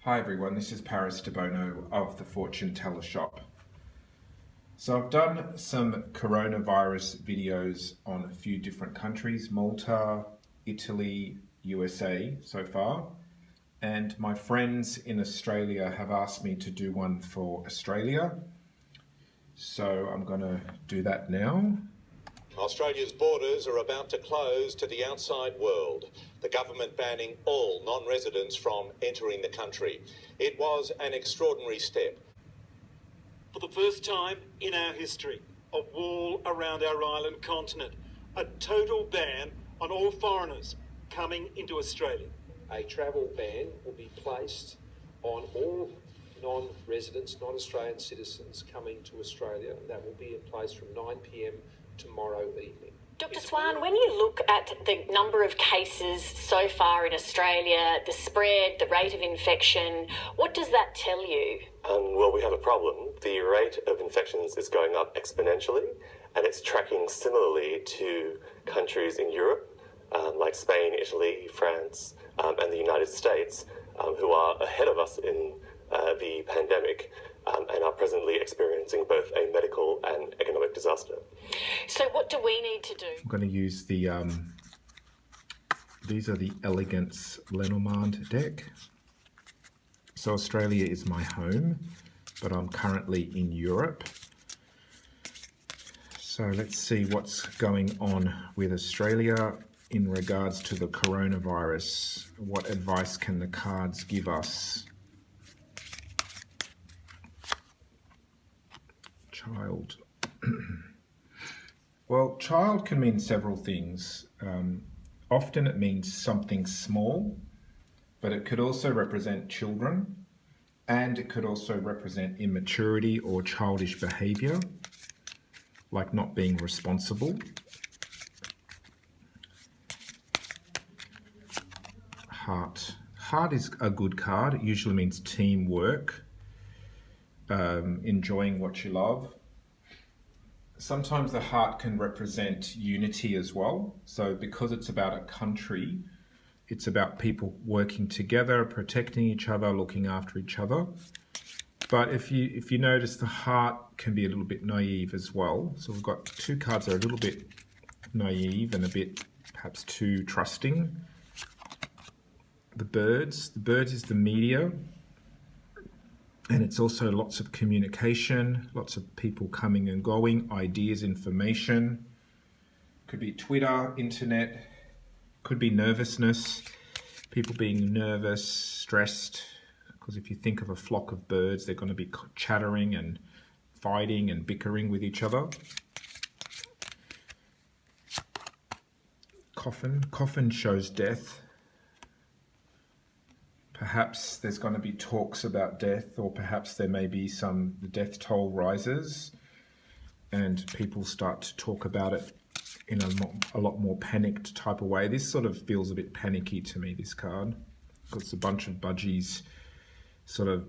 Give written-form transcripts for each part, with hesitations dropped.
Hi everyone, this is Paris Debono of the Fortune Teller Shop. So I've done some coronavirus videos on a few different countries, Malta, Italy, USA so far. And my friends in Australia have asked me to do one for Australia. So I'm going to do that now. Australia's borders are about to close to the outside world, the government banning all non-residents from entering the country. It was an extraordinary step. For the first time in our history, a wall around our island continent, a total ban on all foreigners coming into Australia. A travel ban will be placed on all non-residents, non-Australian citizens coming to Australia. That will be in place from 9 p.m. tomorrow evening. Dr. Swan, when you look at the number of cases so far in Australia, the spread, the rate of infection, what does that tell you? Well, we have a problem. The rate of infections is going up exponentially, and it's tracking similarly to countries in Europe, like Spain, Italy, France, and the United States, who are ahead of us in the pandemic. And are presently experiencing both a medical and economic disaster. So what do we need to do? I'm going to use the, these are the Elegance Lenormand deck. So Australia is my home, but I'm currently in Europe. So let's see what's going on with Australia in regards to the coronavirus. What advice can the cards give us? Child. Well, child can mean several things. Often it means something small, but it could also represent children, and it could also represent immaturity or childish behavior, like not being responsible. Heart. Heart is a good card. It usually means teamwork. Enjoying what you love. Sometimes the heart can represent unity as well. So because it's about a country, it's about people working together, protecting each other, looking after each other. But if you notice, the heart can be a little bit naive as well. So we've got two cards that are a little bit naive and a bit perhaps too trusting. The birds is the media. And it's also lots of communication, lots of people coming and going, ideas, information. Could be Twitter, internet, could be nervousness, people being nervous, stressed. Because if you think of a flock of birds, they're going to be chattering and fighting and bickering with each other. Coffin shows death. Perhaps there's going to be talks about death, or perhaps there may be the death toll rises and people start to talk about it in a lot more panicked type of way. This sort of feels a bit panicky to me, this card. It's a bunch of budgies sort of,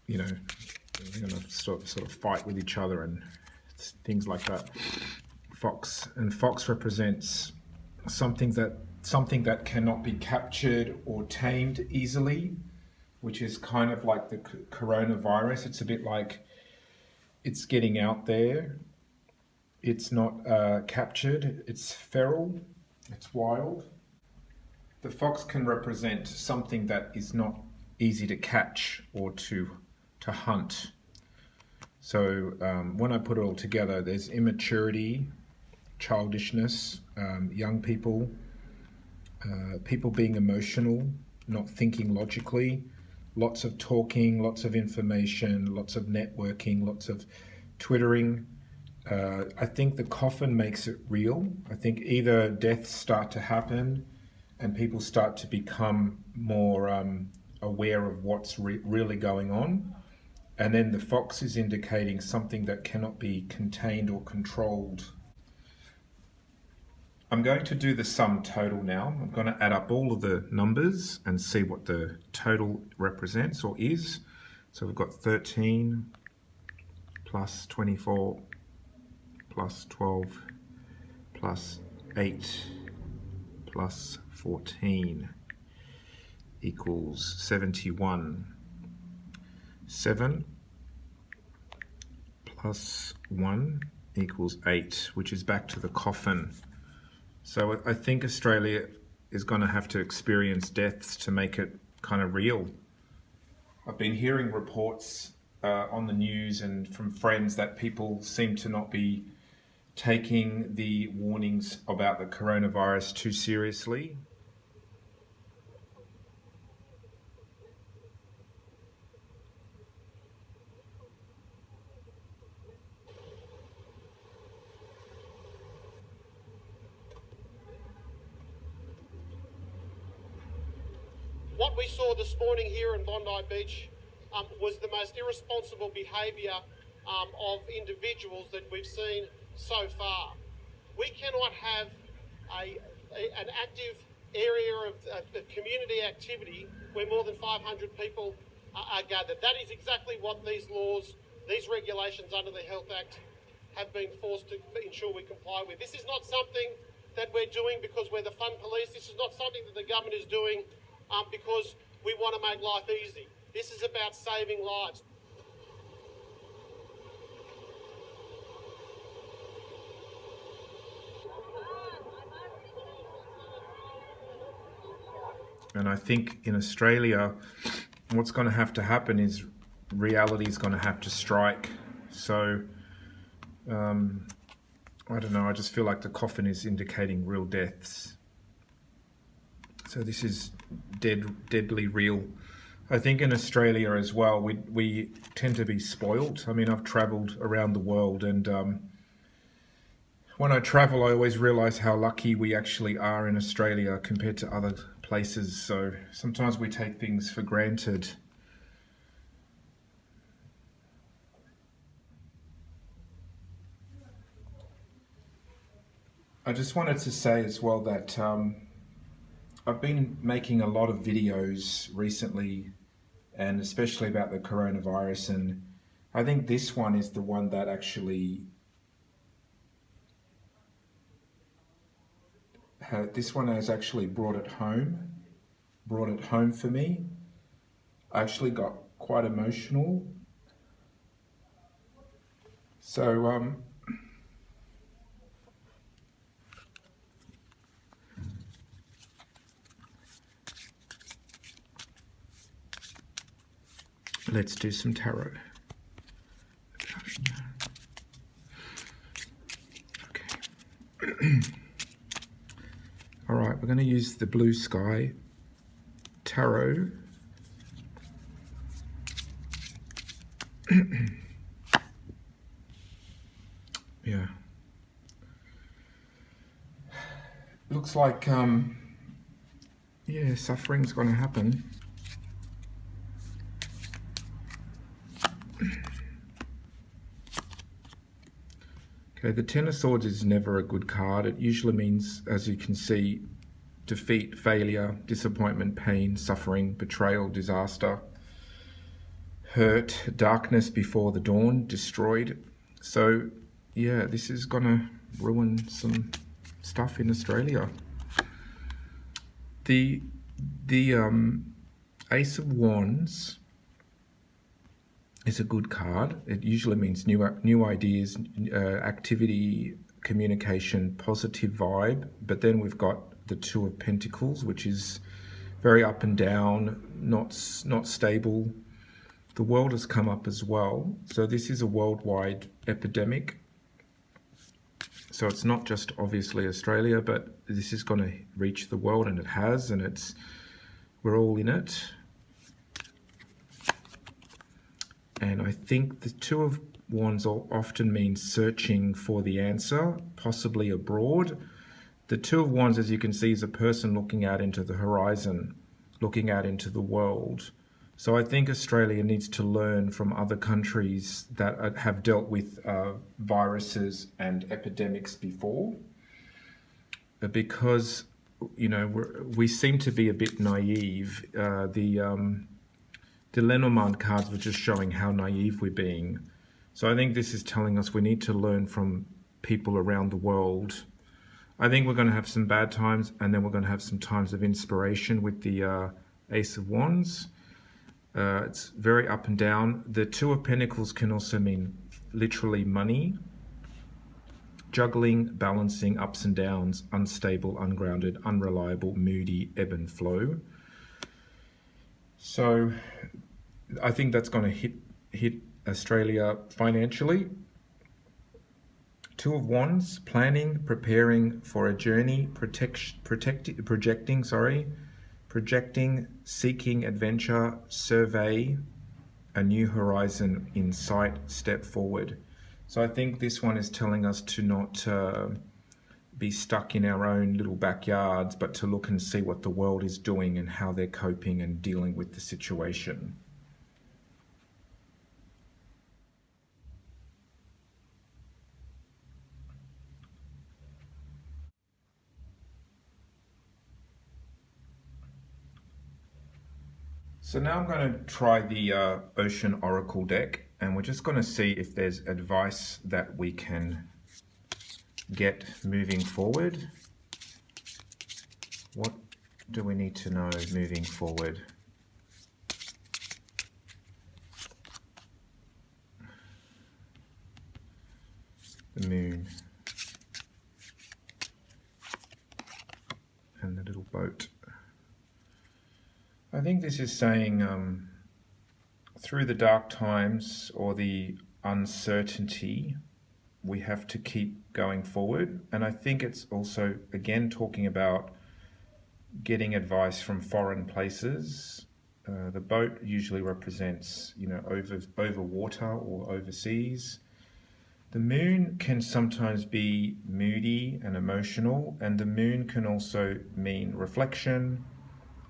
they're going to sort of fight with each other and things like that. Fox represents something that cannot be captured or tamed easily, which is kind of like the coronavirus. It's a bit like it's getting out there. It's not captured. It's feral. It's wild. The fox can represent something that is not easy to catch or to hunt. So when I put it all together, there's immaturity, childishness, young people, people being emotional, not thinking logically, lots of talking, lots of information, lots of networking, lots of twittering. I think the coffin makes it real. I think either deaths start to happen and people start to become more aware of what's really going on. And then the fox is indicating something that cannot be contained or controlled. I'm going to do the sum total now. I'm going to add up all of the numbers and see what the total represents or is. So we've got 13 plus 24 plus 12 plus 8 plus 14 equals 71. 7 plus 1 equals 8, which is back to the coffin. So I think Australia is going to have to experience deaths to make it kind of real. I've been hearing reports on the news and from friends that people seem to not be taking the warnings about the coronavirus too seriously. What we saw this morning here in Bondi Beach was the most irresponsible behaviour of individuals that we've seen so far. We cannot have an active area of community activity where more than 500 people are gathered. That is exactly what these laws, these regulations under the Health Act have been forced to ensure we comply with. This is not something that we're doing because we're the fun police. This is not something that the government is doing because we want to make life easy. This is about saving lives. And I think in Australia, what's going to happen is reality is going to have to strike. So, I don't know, I just feel like the coffin is indicating real deaths. So this is deadly real. I think in Australia as well, we tend to be spoilt. I mean, I've travelled around the world, and when I travel, I always realise how lucky we actually are in Australia compared to other places. So sometimes we take things for granted. I just wanted to say as well that I've been making a lot of videos recently, and especially about the coronavirus, and I think this one is the one that actually this one has actually brought it home for me. I actually got quite emotional. So let's do some tarot. Okay. All right, we're going to use the Blue Sky Tarot. Yeah. Looks like, yeah, suffering's going to happen. Okay, the Ten of Swords is never a good card. It usually means, as you can see, defeat, failure, disappointment, pain, suffering, betrayal, disaster, hurt, darkness before the dawn, destroyed. So, yeah, this is gonna ruin some stuff in Australia. The Ace of Wands is a good card. It usually means new ideas, activity, communication, positive vibe. But then we've got the Two of Pentacles, which is very up and down, not stable. The World has come up as well. So this is a worldwide epidemic. So it's not just obviously Australia, but this is going to reach the world, and it has, and we're all in it. And I think the Two of Wands often means searching for the answer, possibly abroad. The Two of Wands, as you can see, is a person looking out into the horizon, looking out into the world. So I think Australia needs to learn from other countries that have dealt with viruses and epidemics before, because, you know, we seem to be a bit naive. The Lenormand cards were just showing how naive we're being. So I think this is telling us we need to learn from people around the world. I think we're going to have some bad times, and then we're going to have some times of inspiration with the Ace of Wands. It's very up and down. The Two of Pentacles can also mean literally money. Juggling, balancing, ups and downs, unstable, ungrounded, unreliable, moody, ebb and flow. So I think that's going to hit Australia financially. Two of Wands, planning, preparing for a journey, projecting, seeking adventure, survey, a new horizon in sight, step forward. So I think this one is telling us to not be stuck in our own little backyards, but to look and see what the world is doing and how they're coping and dealing with the situation. So now I'm going to try the Ocean Oracle deck, and we're just going to see if there's advice that we can get moving forward. What do we need to know moving forward? The Moon and the little boat. I think this is saying through the dark times or the uncertainty, we have to keep going forward. And I think it's also, again, talking about getting advice from foreign places. The boat usually represents, over water or overseas. The moon can sometimes be moody and emotional, and the moon can also mean reflection,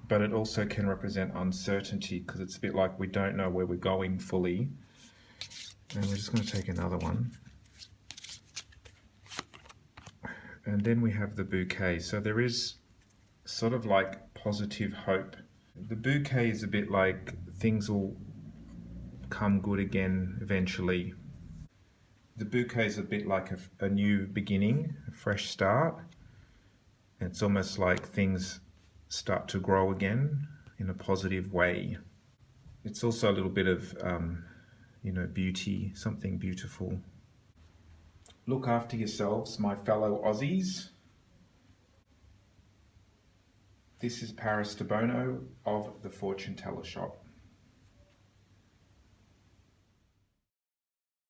but it also can represent uncertainty because it's a bit like we don't know where we're going fully. And we're just going to take another one. And then we have the bouquet. So there is sort of like positive hope. The bouquet is a bit like things will come good again eventually. The bouquet is a bit like a new beginning, a fresh start. It's almost like things start to grow again in a positive way. It's also a little bit of, beauty, something beautiful. Look after yourselves, my fellow Aussies. This is Paris Debono of the Fortune Teller Shop.